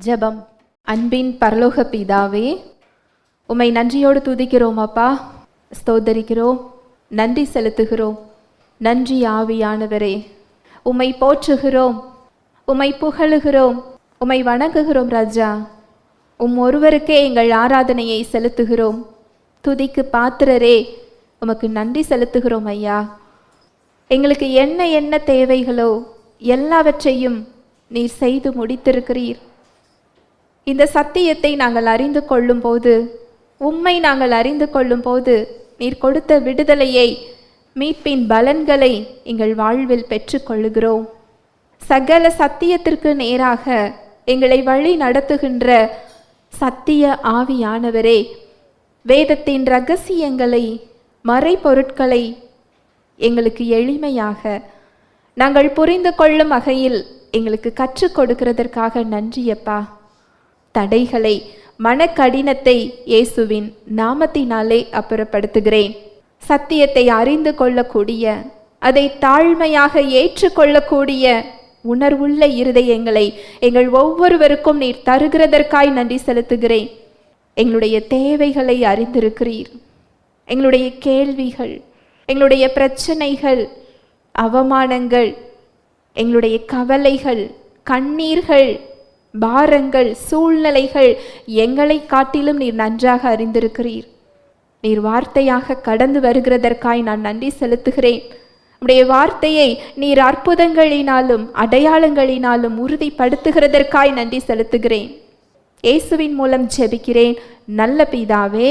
ஜெபம். அன்பின் பரலோக பிதாவே, உம்மை நன்றியோடு துதிக்கிறோம் அப்பா, ஸ்தோத்தரிக்கிறோம், நன்றி செலுத்துகிறோம். நன்றி ஆவியானவரே, உம்மை போற்றுகிறோம், உம்மை புகழுகிறோம், உம்மை வணங்குகிறோம் ராஜா. ஒருவருக்கே எங்கள் ஆராதனையை செலுத்துகிறோம். துதிக்கு பாத்திரரே, உமக்கு நன்றி செலுத்துகிறோம் ஐயா. எங்களுக்கு என்ன என்ன தேவைகளோ எல்லாவற்றையும் நீர் செய்து முடித்திருக்கிறீர். இந்த சத்தியத்தை நாங்கள் அறிந்து கொள்ளும் போது, உம்மை நாங்கள் அறிந்து கொள்ளும் போது, நீர் கொடுத்த விடுதலையை, மீட்பின் பலன்களை எங்கள் வாழ்வில் பெற்றுக்கொள்ளுகிறோம். சகல சத்தியத்திற்கு நேராக எங்களை வழி நடத்துகின்ற சத்திய ஆவியானவரே, வேதத்தின் இரகசியங்களை, மறைபொருட்களை எங்களுக்கு எளிமையாக நாங்கள் புரிந்து கொள்ளும் வகையில் எங்களுக்கு கற்றுக் கொடுக்கிறதற்காக நன்றியப்பா. தடைகளை, மனக்கடினத்தை இயேசுவின் நாமத்தினாலே அப்புறப்படுத்துகிறேன். சத்தியத்தை அறிந்து கொள்ளக்கூடிய, அதை தாழ்மையாக ஏற்றுக்கொள்ளக்கூடிய உணர்வுள்ள இருதயங்களை எங்கள் ஒவ்வொருவருக்கும் நீர் தருகிறதற்காய் நன்றி செலுத்துகிறேன். எங்களுடைய தேவைகளை அறிந்திருக்கிறீர். எங்களுடைய கேள்விகள், எங்களுடைய பிரச்சனைகள், அவமானங்கள், எங்களுடைய கவலைகள், கண்ணீர்கள், பாரங்கள், சூழ்நிலைகள் எங்களை காட்டிலும் நீர் நன்றாக அறிந்திருக்கிறீர். நீர் வார்த்தையாக கடந்து வருகிறதற்காய் நான் நன்றி செலுத்துகிறேன். உடைய வார்த்தையை நீர் அற்புதங்களினாலும் அடையாளங்களினாலும் உறுதிப்படுத்துகிறதற்காய் நன்றி செலுத்துகிறேன். இயேசுவின் மூலம் ஜெபிக்கிறேன் நல்ல பிதாவே,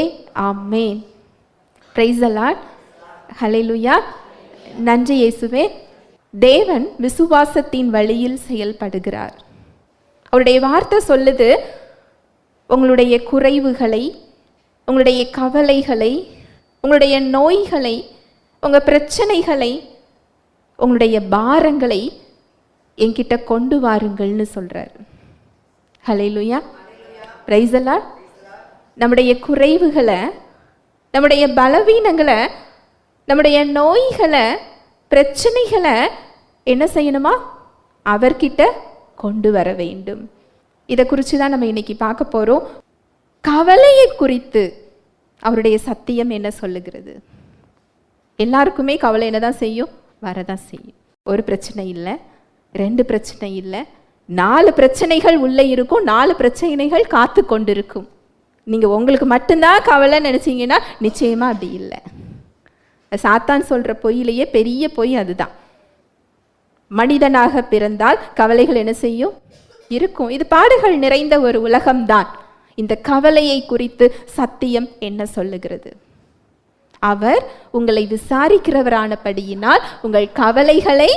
ஆமேன். Price the Lord. ஹல்லேலூயா. நன்றி இயேசுவே. தேவன் விசுவாசத்தின் வழியில் செயல்படுகிறார். அவருடைய வார்த்தை சொல்லுது, உங்களுடைய குறைவுகளை, உங்களுடைய கவலைகளை, உங்களுடைய நோய்களை, உங்கள் பிரச்சனைகளை, உங்களுடைய பாரங்களை என்கிட்ட கொண்டு வாருங்கள்னு சொல்கிறார். ஹல்லேலூயா. Praise the lord. நம்முடைய குறைவுகளை, நம்முடைய பலவீனங்களை, நம்முடைய நோய்களை, பிரச்சனைகளை என்ன செய்யணுமா? அவர்கிட்ட கொண்டு வர வேண்டும். இதை குறித்து தான் நம்ம இன்னைக்கு பார்க்க போகிறோம். கவலையை குறித்து அவருடைய சத்தியம் என்ன சொல்லுகிறது? எல்லாருக்குமே கவலை என்ன தான் செய்யும்? வரதான் செய்யும். ஒரு பிரச்சனை இல்லை, 2 பிரச்சனை இல்லை, 4 பிரச்சனைகள் உள்ளே இருக்கும், 4 பிரச்சனைகள் காத்து கொண்டிருக்கும். நீங்கள் உங்களுக்கு மட்டும்தான் கவலைன்னு நினச்சிங்கன்னா நிச்சயமாக அப்படி இல்லை. சாத்தான் சொல்கிற பொய்யிலேயே பெரிய பொய் அதுதான். மனிதனாக பிறந்தால் கவலைகள் என்ன செய்யும்? இருக்கும். இது பாடுகள் நிறைந்த ஒரு உலகம்தான். இந்த கவலையை குறித்து சத்தியம் என்ன சொல்லுகிறது? அவர் உங்களை விசாரிக்கிறவரானபடியினால் உங்கள் கவலைகளை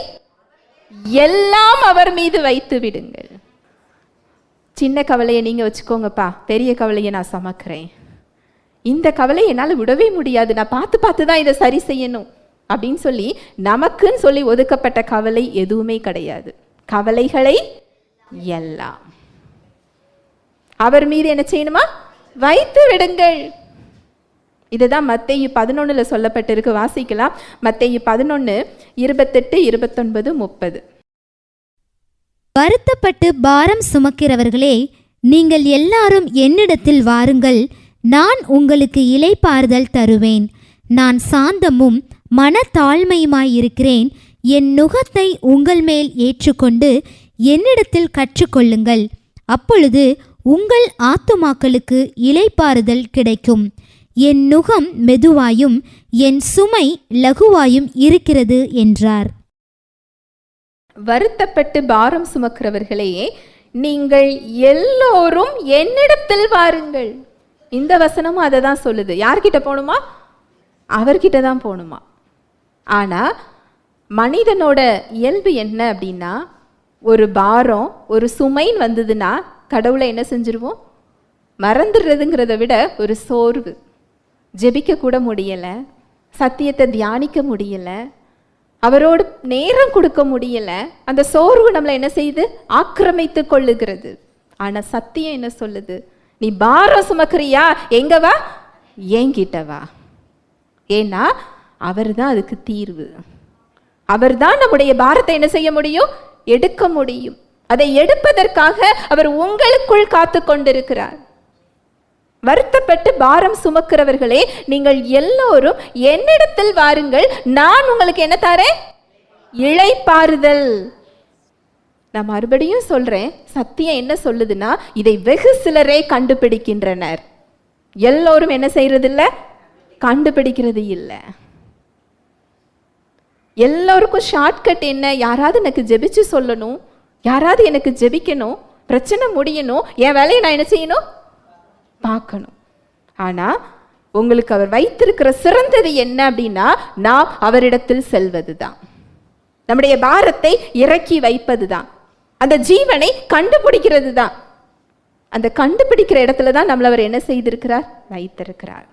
எல்லாம் அவர் மீது வைத்து விடுங்கள். சின்ன கவலையை நீங்கள் வச்சுக்கோங்கப்பா, பெரிய கவலையை நான் சுமக்கிறேன். இந்த கவலை என்னால் விடவே முடியாது, நான் பார்த்து பார்த்து தான் இதை சரி செய்யணும் அப்படின்னு சொல்லி நமக்குன்னு சொல்லி ஒதுக்கப்பட்ட கவலை எதுவுமே கிடையாது. கவலைகளை எல்லாம் அவர் மீது என்ன செய்யணுமா? வைத்து விடுங்கள். இதுதான் மத்தேயு 11 சொல்லப்பட்டிருக்கு. வாசிக்கலாம். மத்தேயு 11 28, 29, 30. வருத்தப்பட்டு பாரம் சுமக்கிறவர்களே, நீங்கள் எல்லாரும் என்னிடத்தில் வாருங்கள், நான் உங்களுக்கு இளைப்பாறுதல் தருவேன். நான் சாந்தமும் மனத்தாழ்மையுமாயிருக்கிறேன். என் நுகத்தை உங்கள் மேல் ஏற்றுக்கொண்டு என்னிடத்தில் கற்றுக்கொள்ளுங்கள், அப்பொழுது உங்கள் ஆத்துமாக்களுக்கு இளைப்பாறுதல் கிடைக்கும். என் நுகம் மெதுவாயும் என் சுமை லகுவாயும் இருக்கிறது என்றார். வருத்தப்பட்டு பாரம் சுமக்கிறவர்களே, நீங்கள் எல்லோரும் என்னிடத்தில் வாருங்கள். இந்த வசனமும் அதை தான் சொல்லுது. யார்கிட்ட போகணுமா? அவர்கிட்ட தான் போகணுமா. ஆனால் மனிதனோட இயல்பு என்ன அப்படின்னா, ஒரு பாரம், ஒரு சுமைன்னு வந்ததுன்னா கடவுளை என்ன செஞ்சிருவோம்? மறந்துடுறதுங்கிறத விட ஒரு சோர்வு. ஜெபிக்க கூட முடியலை, சத்தியத்தை தியானிக்க முடியலை, அவரோடு நேரம் கொடுக்க முடியலை. அந்த சோர்வு நம்மளை என்ன செய்யுது? ஆக்கிரமித்து கொள்ளுகிறது. ஆனால் சத்தியம் என்ன சொல்லுது? நீ பாரம் சுமக்கிறியா? எங்க வா? என்கிட்ட வா. ஏன்னா அவர் தான் அதுக்கு தீர்வு. அவர் தான் நம்முடைய பாரத்தை என்ன செய்ய முடியும்? எடுக்க முடியும். அதை எடுப்பதற்காக அவர் உங்களுக்குள் காத்து கொண்டிருக்கிறார். வருத்தப்பட்டு பாரம் சுமக்கிறவர்களே, நீங்கள் எல்லோரும் என்னிடத்தில் வாருங்கள், நான் உங்களுக்கு என்ன தரேன்? இளைப்பாறுதல். நான் மறுபடியும் சொல்றேன், சத்தியம் என்ன சொல்லுதுன்னா, இதை வெகு சிலரே கண்டுபிடிக்கின்றனர். எல்லோரும் என்ன செய்யறது இல்லை? கண்டுபிடிக்கிறது இல்லை. எல்லோருக்கும் ஷார்ட்கட் என்ன? யாராவது எனக்கு ஜெபிச்சு சொல்லணும், யாராவது எனக்கு ஜெபிக்கணும், பிரச்சனை முடியணும், என் வேலையை நான் என்ன செய்யணும்? பார்க்கணும். ஆனா உங்களுக்கு அவர் வைத்திருக்கிற சிறந்தது என்ன அப்படின்னா, நாம் அவரிடத்தில் செல்வது தான், நம்முடைய பாரத்தை இறக்கி வைப்பது தான், அந்த ஜீவனை கண்டுபிடிக்கிறது தான். அந்த கண்டுபிடிக்கிற இடத்துல தான் நம்மள அவர் என்ன செய்திருக்கிறார்? வைத்திருக்கிறார்.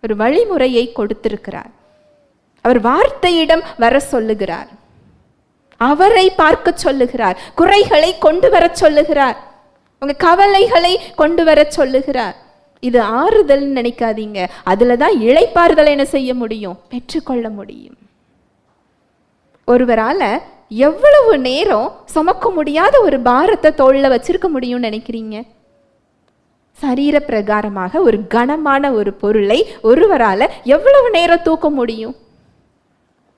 ஒரு வழிமுறையை கொடுத்திருக்கிறார். அவர் வார்த்தையிடம் வர சொல்லுகிறார், அவரை பார்க்க சொல்லுகிறார், குறைகளை கொண்டு வர சொல்லுகிறார், உங்க கவலைகளை கொண்டு வர சொல்லுகிறார். இது ஆறுதல் நினைக்காதீங்க, அதுலதான் இளைப்பாறுதல் என்ன செய்ய முடியும்? பெற்றுக்கொள்ள முடியும். ஒருவரால எவ்வளவு நேரம் சுமக்க முடியாத ஒரு பாரத்தை தோள்ல வச்சிருக்க முடியும்னு நினைக்கிறீங்க? சரீர பிரகாரமாக ஒரு கனமான ஒரு பொருளை ஒருவரால எவ்வளவு நேரம் தூக்க முடியும்?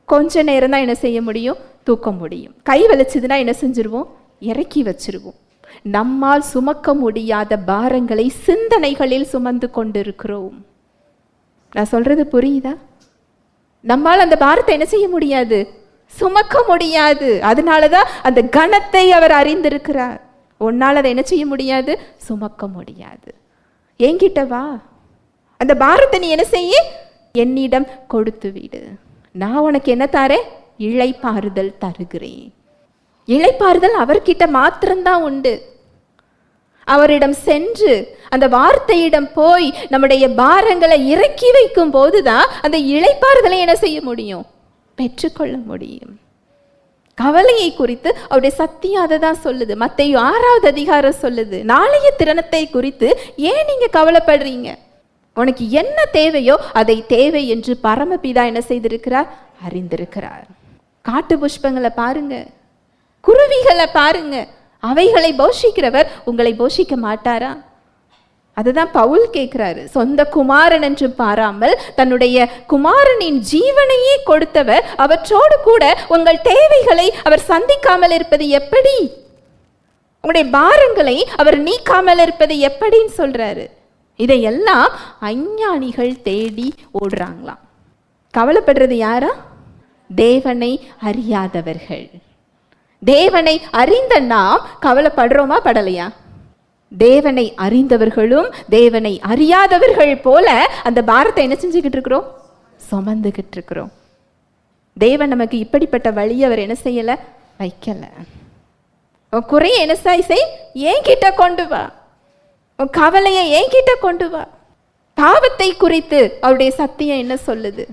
கொஞ்ச நேரம் தான் என்ன செய்ய முடியும்? தூக்க முடியும். கை வலிச்சதுன்னா என்ன செஞ்சிருவோம்? இறக்கி வச்சிருவோம். நம்மால் சுமக்க முடியாத பாரங்களை சிந்தனைகளில் சுமந்து கொண்டிருக்கிறோம். நான் சொல்றது புரியுதா? நம்மால் அந்த பாரத்தை என்ன செய்ய முடியாது? சுமக்க முடியாது. அதனாலதான் அந்த கணத்தை அவர் அறிந்திருக்கிறார். உன்னால் அதை என்ன செய்ய முடியாது? சுமக்க முடியாது. என்கிட்ட வா, அந்த பாரத்தை நீ என்ன செய்ய? என்னிடம் கொடுத்து விடு, நான் உனக்கு என்ன தரேன்? இளைப்பாறுதல் தருகிறேன். இளைப்பாறுதல் அவர்கிட்ட மாத்திரம்தான் உண்டு. அவரிடம் சென்று அந்த வார்த்தையிடம் போய் நம்முடைய பாரங்களை இறக்கி வைக்கும் போதுதான் அந்த இளைப்பாறுதலை என்ன செய்ய முடியும்? பெற்றுக்கொள்ள முடியும். கவலையை குறித்து அவருடைய சத்தியம் அதை தான் சொல்லுது. மத்தேயு 6வது அதிகாரம் சொல்லுது, நாளைய திறனத்தை குறித்து ஏன் நீங்க கவலைப்படுறீங்க? உனக்கு என்ன தேவையோ அதை தேவை என்று பரமபிதா என்ன செய்திருக்கிறார்? அறிந்திருக்கிறார். காட்டு புஷ்பங்களை பாருங்க, குருவிகளை பாருங்க, அவைகளை போஷிக்கிறவர் உங்களை போஷிக்க மாட்டாரா? அதுதான் பவுல் கேட்கிறாரு. சொந்த குமாரன் என்று பாராமல் தன்னுடைய குமாரனின் ஜீவனையே கொடுத்தவர் அவற்றோடு கூட உங்கள் தேவைகளை அவர் சந்திக்காமல் இருப்பது எப்படி? உங்களுடைய பாரங்களை அவர் நீக்காமல் இருப்பது எப்படின்னு சொல்றாரு. இதையெல்லாம் அஞ்ஞானிகள் தேடி ஓடுறாங்களாம். கவலைப்படுறது யாரா? தேவனை அறியாதவர்கள். தேவனை அறிந்த நாம் கவலைப்படுறோமா படலையா? தேவனை அறிந்தவர்களும் தேவனை அறியாதவர்கள் போல அந்த பாரத்தை என்ன செஞ்சுக்கிட்டு இருக்கிறோம்? சுமந்துகிட்டு இருக்கிறோம். தேவன் நமக்கு இப்படிப்பட்ட வழியை அவர் என்ன செய்யல? வைக்கல. உன் குறைய என்ன செய்? என்கிட்ட கொண்டு வா, உன் கவலையை என்கிட்ட கொண்டு வா. பாவத்தை குறித்து அவருடைய சத்தியம் என்ன சொல்லுது?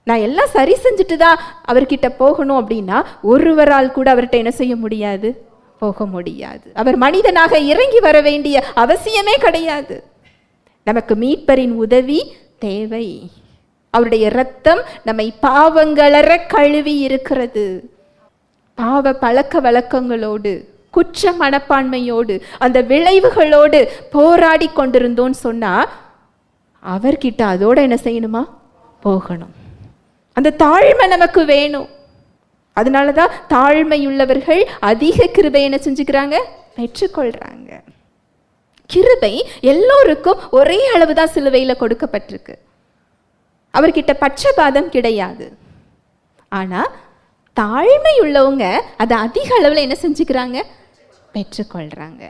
நான் எல்லாம் சரி செஞ்சுட்டு தான் அவர்கிட்ட போகணும் அப்படின்னா ஒருவரால் கூட அவர்கிட்ட என்ன செய்ய முடியாது? போக முடியாது. அவர் மனிதனாக இறங்கி வர வேண்டிய அவசியமே கிடையாது. நமக்கு மீட்பரின் உதவி தேவை. அவருடைய இரத்தம் நம்மை பாவங்களற கழுவி இருக்கிறது. பாவ பழக்க வழக்கங்களோடு, குற்ற மனப்பான்மையோடு, அந்த விளைவுகளோடு போராடி கொண்டிருந்தோன்னு சொன்னா அவர்கிட்ட அதோட என்ன செய்யணுமா? போகணும். அந்த தாழ்மை நமக்கு வேணும். அதனாலதான் தாழ்மையுள்ளவர்கள் அதிக கிருபை என்ன செஞ்சுக்கிறாங்க? பெற்றுக்கொள்றாங்க. கிருபை எல்லோருக்கும் ஒரே அளவுதான் சிலுவையில் கொடுக்கப்பட்டிருக்கு. அவர்கிட்ட பட்சபாதம் கிடையாது. ஆனா தாழ்மை உள்ளவங்க அதை அதிக அளவில் என்ன செஞ்சுக்கிறாங்க? பெற்றுக்கொள்றாங்க.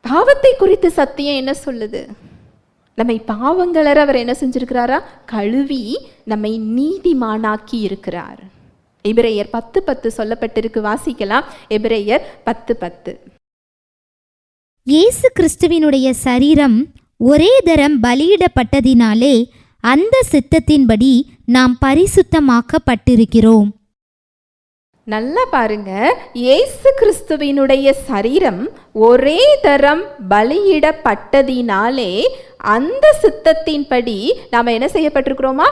பாவத்தை குறித்து சத்தியம் என்ன சொல்லுது? நம்மை பாவங்களற அவர் என்ன செஞ்சிருக்கிறாரா? கழுவி நம்மை நீதிமானாக்கி இருக்கிறார். எபிரேயர் 10:10 சொல்லப்பட்டிருக்கு, வாசிக்கலாம். எபிரேயர் 10:10. இயேசு கிறிஸ்துவினுடைய சரீரம் ஒரே தரம் பலியிடப்பட்டதினாலே அந்த சித்தத்தின்படி நாம் பரிசுத்தமாக்கப்பட்டிருக்கிறோம். நல்லா பாருங்க, இயேசு கிறிஸ்துவினுடைய சரீரம் ஒரே தரம் பலியிடப்பட்டதினாலே அந்த சித்தத்தின்படி நாம் என்ன செய்யப்பட்டிருக்கிறோமா?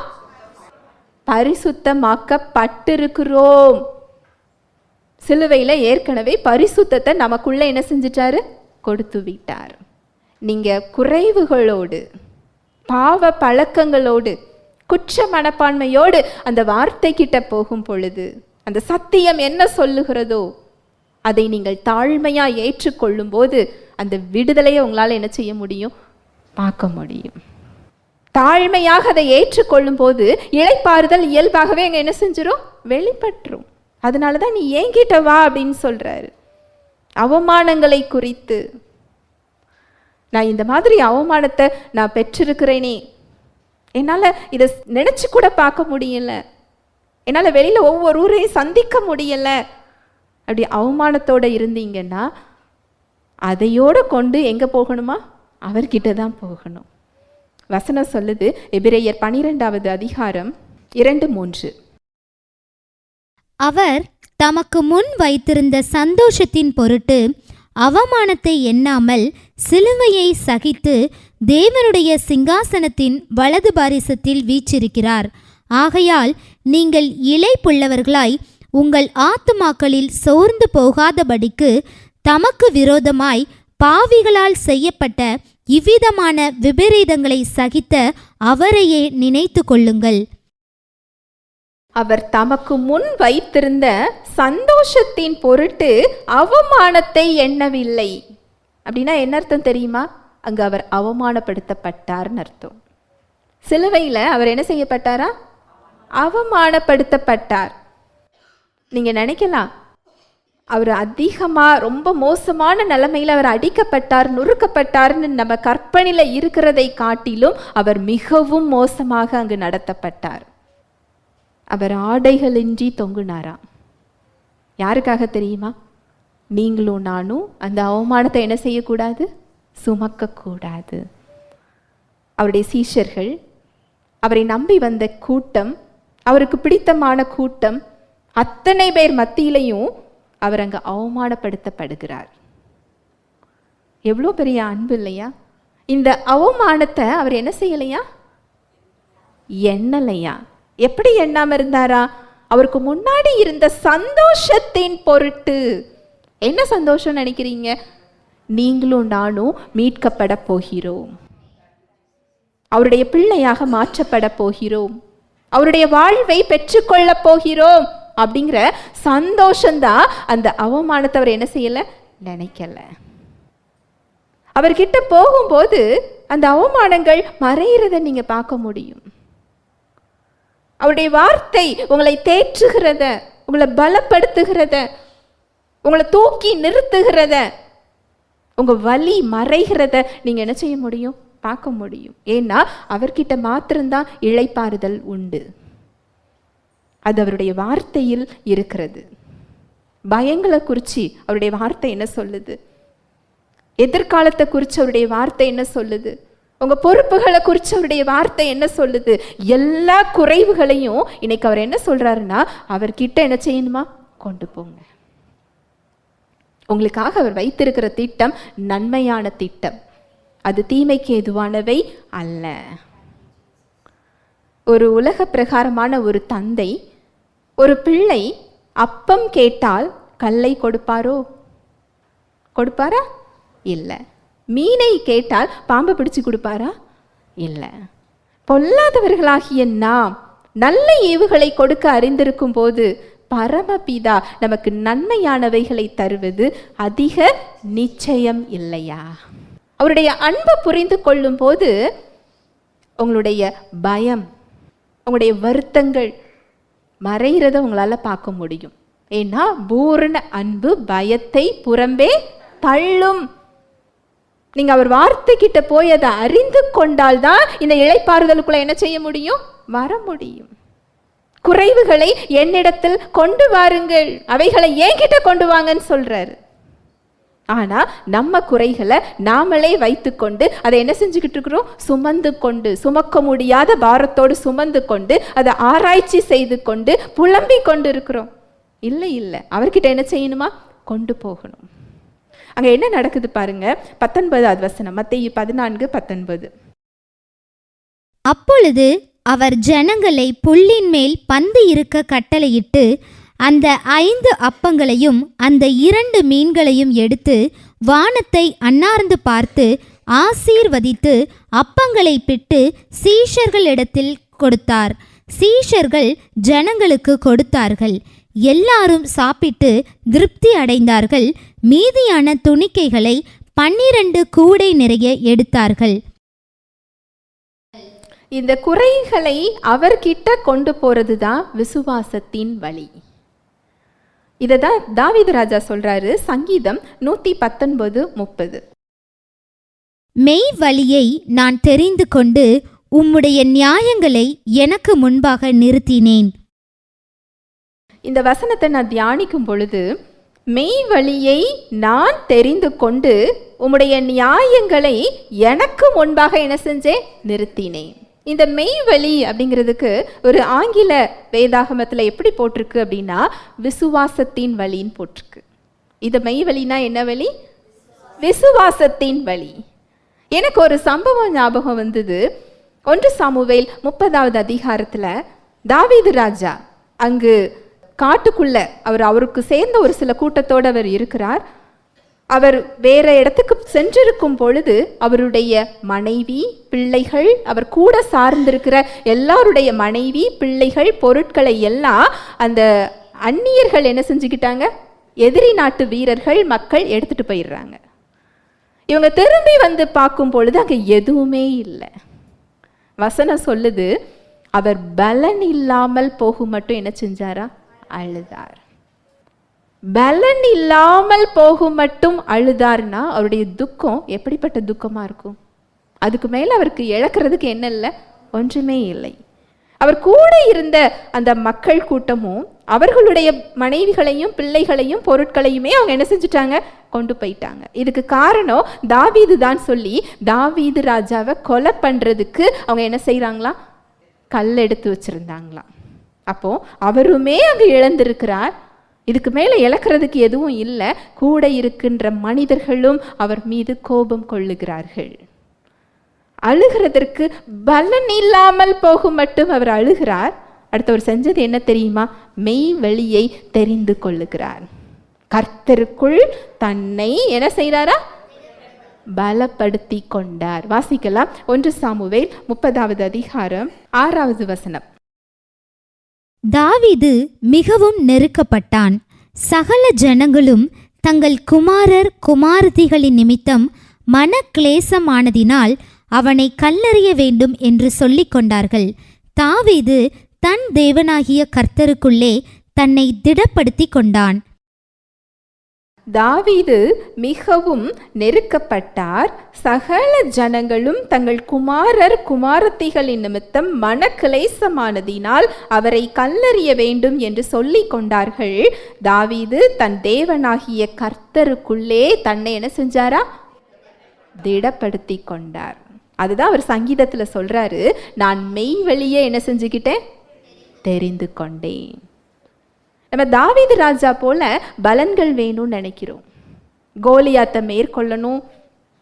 பரிசுத்தமாக்கப்பட்டிருக்கிறோம். சிலுவையில் ஏற்கனவே பரிசுத்தத்தை நமக்குள்ள என்ன செஞ்சிட்டாரு? கொடுத்து விட்டார். நீங்க குறைவுகளோடு, பாவ பழக்கங்களோடு, குற்ற மனப்பான்மையோடு அந்த வார்த்தை கிட்ட போகும் பொழுது, அந்த சத்தியம் என்ன சொல்லுகிறதோ அதை நீங்கள் தாழ்மையா ஏற்றுக்கொள்ளும் போது அந்த விடுதலையை உங்களால் என்ன செய்ய முடியும்? பார்க்க முடியும். தாழ்மையாக அதை ஏற்றுக்கொள்ளும் போது இளைப்பாறுதல் இயல்பாகவே அங்கே என்ன செஞ்சிடும்? வெளிப்பற்றும். அதனால தான் நீ ஏங்கிட்ட வா அப்படின்னு சொல்றாரு. அவமானங்களை குறித்து, நான் இந்த மாதிரி அவமானத்தை நான் பெற்றிருக்கிறேனே, என்னால் இதை நினைச்சு கூட பார்க்க முடியல, என்னால் வெளியில ஒவ்வொரு ஊரையும் சந்திக்க முடியல, அப்படி அவமானத்தோடு இருந்தீங்கன்னா அதையோடு கொண்டு எங்கே போகணுமா? அவர்கிட்ட தான் போகணும். வசனம் சொல்லுது, எபிரேயர் 12வது அதிகாரம் 2-3. அவர் தமக்கு முன் வைத்திருந்த சந்தோஷத்தின் பொருட்டு அவமானத்தை எண்ணாமல் சிலுவையை சகித்து தேவனுடைய சிங்காசனத்தின் வலது பாரிசத்தில் வீற்றிருக்கிறார். ஆகையால் நீங்கள் இளைப்புள்ளவர்களாய் உங்கள் ஆத்துமாக்களில் சோர்ந்து போகாதபடிக்கு தமக்கு விரோதமாய் பாவிகளால் செய்யப்பட்ட இவ்விதமான விபரீதங்களை சகித்த அவரையே நினைத்து கொள்ளுங்கள். அவர் தமக்கு முன் வைத்திருந்த சந்தோஷத்தின் பொருட்டு அவமானத்தை எண்ணவில்லை. அப்படின்னா என்ன அர்த்தம் தெரியுமா? அங்கு அவர் அவமானப்படுத்தப்பட்டார்னு அர்த்தம். சிலுவையில் அவர் என்ன செய்யப்பட்டாரா? அவமானப்படுத்தப்பட்டார். நீங்க நினைக்கலாம், அவர் அதிகமாக ரொம்ப மோசமான நிலைமையில் அவர் அடிக்கப்பட்டார், நொறுக்கப்பட்டார்னு நம்ம கற்பனையில் இருக்கிறதை காட்டிலும் அவர் மிகவும் மோசமாக அங்கு நடத்தப்பட்டார். அவர் ஆடைகளின்றி தொங்குனாராம். யாருக்காக தெரியுமா? நீங்களும் நானும் அந்த அவமானத்தை என்ன செய்யக்கூடாது? சுமக்கக்கூடாது. அவருடைய சீஷர்கள், அவரை நம்பி வந்த கூட்டம், அவருக்கு பிடித்தமான கூட்டம், அத்தனை பேர் மத்தியிலையும் அவர் அங்கே அவமானப்படுத்தப்படுகிறார். எவ்வளோ பெரிய அன்பு இல்லையா? இந்த அவமானத்தை அவர் என்ன செய்யலையா? எண்ணலையா? எப்படி எண்ணாம இருந்தாரா? அவருக்கு முன்னாடி இருந்த சந்தோஷத்தின் பொருட்டு. என்ன சந்தோஷம் நினைக்கிறீங்க? நீங்களும் நானும் மீட்கப்பட போகிறோம், அவருடைய பிள்ளையாக மாற்றப்பட போகிறோம், அவருடைய வாழ்வை பெற்றுக்கொள்ள போகிறோம் அப்படிங்கிற சந்தோஷம்தான் அந்த அவமானத்தை அவர் என்ன செய்யல? நினைக்கல. அவர்கிட்ட போகும்போது அந்த அவமானங்கள் மறைகிறத நீங்க பார்க்க முடியும். அவருடைய வார்த்தை உங்களை தேற்றுகிறத, உங்களை பலப்படுத்துகிறத, உங்களை தூக்கி நிறுத்துகிறத, உங்க வலி மறைகிறத நீங்க என்ன செய்ய முடியும்? பார்க்க முடியும். ஏன்னா அவர்கிட்ட மாத்திரம்தான் இளைப்பாறுதல் உண்டு. அது அவருடைய வார்த்தையில் இருக்கிறது. பயங்களை குறித்து அவருடைய வார்த்தை என்ன சொல்லுது? எதிர்காலத்தை குறித்து அவருடைய வார்த்தை என்ன சொல்லுது? உங்க பொறுப்புகளை குறித்து அவருடைய வார்த்தை என்ன சொல்லுது? எல்லா குறைவுகளையும் இன்னைக்கு அவர் என்ன சொல்றாருன்னா, அவர்கிட்ட என்ன செய்யணுமா? கொண்டு போங்க. உங்களுக்காக அவர் வைத்திருக்கிற திட்டம் நன்மையான திட்டம், அது தீமைக்கு எதுவானவை அல்ல. ஒரு உலக பிரகாரமான ஒரு தந்தை ஒரு பிள்ளை அப்பம் கேட்டால் கல்லை கொடுப்பாரோ? கொடுப்பாரா? இல்லை. மீனை கேட்டால் பாம்பை பிடிச்சு கொடுப்பாரா? இல்லை. பொல்லாதவர்களாகிய நாம் நல்ல ஈவுகளை கொடுக்க அறிந்திருக்கும் போது பரமபிதா நமக்கு நன்மையானவைகளை தருவது அதிக நிச்சயம் இல்லையா? அவருடைய அன்பை புரிந்து கொள்ளும் போது உங்களுடைய பயம், உங்களுடைய வருத்தங்கள் மறைகிறத உங்களால் பார்க்க முடியும். ஏன்னா பூரண அன்பு பயத்தை புறம்பே தள்ளும். நீங்க அவர் வார்த்தை கிட்ட போய் அதை அறிந்து கொண்டால்தான் இந்த இளைப்பாறுதலுக்குள்ள என்ன செய்ய முடியும்? வர முடியும். குறைவுகளை என்னிடத்தில் கொண்டு வாருங்கள், அவைகளை என்கிட்ட கொண்டு வாங்கன்னு சொல்றாரு. ஆனா நம்ம குறைகளை நாமளே வைத்துக்கொண்டு அதை என்ன செஞ்சுக்கிட்டு இருக்கிறோம்? சுமந்து கொண்டு, சுமக்க முடியாத பாரத்தோடு சுமந்து கொண்டு, அதை ஆராய்ச்சி செய்து கொண்டு புலம்பிக் கொண்டு இருக்கிறோம். இல்லை இல்லை, அவர்கிட்ட என்ன செய்யணுமா? கொண்டு போகணும். அங்க என்ன நடக்குது பாருங்க. 19வது வசனம், மத்தேயு 14:19. அப்பொழுது அவர் ஜனங்களை புல்லின் மேல் பந்து இருக்க கட்டளையிட்டு அந்த 5 அப்பங்களையும் அந்த 2 மீன்களையும் எடுத்து வானத்தை அண்ணார்ந்து பார்த்து ஆசீர்வதித்து அப்பங்களை பிட்டு சீஷர்களிடத்தில் கொடுத்தார். சீஷர்கள் ஜனங்களுக்கு கொடுத்தார்கள். எல்லாரும் சாப்பிட்டு திருப்தி அடைந்தார்கள். மீதியான துணிக்கைகளை 12 கூடை நிறைய எடுத்தார்கள். இந்த குறைகளை அவர்கிட்ட கொண்டு போறதுதான் விசுவாசத்தின் வழி. இததான் தாவீது ராஜா சொல்றாரு, சங்கீதம் 119:30. மெய் வழியை நான் தெரிந்து கொண்டு உம்முடைய நியாயங்களை எனக்கு முன்பாக நிறுத்தினேன். இந்த வசனத்தை நான் தியானிக்கும் பொழுது, மெய் வழியை நான் தெரிந்து கொண்டு உம்முடைய நியாயங்களை எனக்கு முன்பாக என்ன செஞ்சேன்? நிறுத்தினேன். இந்த மெய் வழி அப்படிங்கிறதுக்கு ஒரு ஆங்கில வேதாகமத்தில் எப்படி போட்டிருக்கு அப்படின்னா, விசுவாசத்தின் வழின்னு போட்டிருக்கு. இது மெய் வழினா என்ன வழி? விசுவாசத்தின் வழி. எனக்கு ஒரு சம்பவம் ஞாபகம் வந்தது. 1 சாமுவேல் 30வது அதிகாரத்தில் தாவீது ராஜா அங்கு காட்டுக்குள்ள அவருக்கு சேர்ந்த ஒரு சில கூட்டத்தோடு அவர் இருக்கிறார். அவர் வேற இடத்துக்கு சென்றிருக்கும் பொழுது அவருடைய மனைவி, பிள்ளைகள், அவர் கூட சார்ந்திருக்கிற எல்லாருடைய மனைவி, பிள்ளைகள், பொருட்களை எல்லாம் அந்த அந்நியர்கள் என்ன செஞ்சுக்கிட்டாங்க? எதிரி நாட்டு வீரர்கள், மக்கள் எடுத்துட்டு போயிடுறாங்க. இவங்க திரும்பி வந்து பார்க்கும் பொழுது அங்கே எதுவுமே இல்லை. வசனம் சொல்லுது, அவர் பலன் இல்லாமல் போகும் மட்டும் என்ன செஞ்சாரா? அழுதார். பலன் இல்லாமல் போகும் மட்டும் அழுதார்னா அவருடைய துக்கம் எப்படிப்பட்ட துக்கமா இருக்கும்? அதுக்கு மேல அவருக்கு இழக்கிறதுக்கு என்ன இல்லை? ஒன்றுமே இல்லை. அவர் கூட இருந்த அந்த மக்கள் கூட்டமும் அவர்களுடைய மனைவிகளையும் பிள்ளைகளையும் பொருட்களையுமே அவங்க என்ன செஞ்சுட்டாங்க? கொண்டு போயிட்டாங்க. இதுக்கு காரணம் தாவீது தான் சொல்லி தாவீது ராஜாவை கொலை பண்றதுக்கு அவங்க என்ன செய்யறாங்களா? கல் எடுத்து வச்சிருந்தாங்களாம். அப்போ அவருமே அங்கு இழந்திருக்கிறார். இதுக்கு மேலே இழக்கிறதுக்கு எதுவும் இல்லை. கூட இருக்கின்ற மனிதர்களும் அவர் மீது கோபம் கொள்ளுகிறார்கள். அழுகிறதற்கு பலன் இல்லாமல் போகும் மட்டும் அவர் அழுகிறார். அடுத்தவர் செஞ்சது என்ன தெரியுமா? மெய் வழியை தெரிந்து கொள்ளுகிறார். கர்த்தருக்குள் தன்னை என்ன செய்கிறாரா? பலப்படுத்தி கொண்டார். வாசிக்கலாம். 1 சாமுவேல் 30வது அதிகாரம் 6வது வசனம். தாவீது மிகவும் நெருக்கப்பட்டான். சகல ஜனங்களும் தங்கள் குமாரர் குமாரத்திகளின் நிமித்தம் மனக்லேசமானதினால் அவனை கல்லெறிய வேண்டும் என்று சொல்லிக் கொண்டார்கள். தாவீது தன் தேவனாகிய கர்த்தருக்குள்ளே தன்னை திடப்படுத்தி கொண்டான். தாவீது மிகவும் நெருக்கப்பட்டார். சகல ஜனங்களும் தங்கள் குமாரர் குமாரத்திகளின் நிமித்தம் மனக்லேசமானதினால் அவரை கல்லெறிய வேண்டும் என்று சொல்லிக் கொண்டார்கள். தாவீது தன் தேவனாகிய கர்த்தருக்குள்ளே தன்னை என்ன செஞ்சாரா? திடப்படுத்தி கொண்டார். அதுதான் அவர் சங்கீதத்தில் சொல்றாரு, நான் மெய் வழியே என்ன செஞ்சுக்கிட்டேன்? தெரிந்து கொண்டேன். நம்ம தாவீது ராஜா போல பலன்கள் வேணும்னு நினைக்கிறோம். கோலியாத்தை மேற்கொள்ளணும்,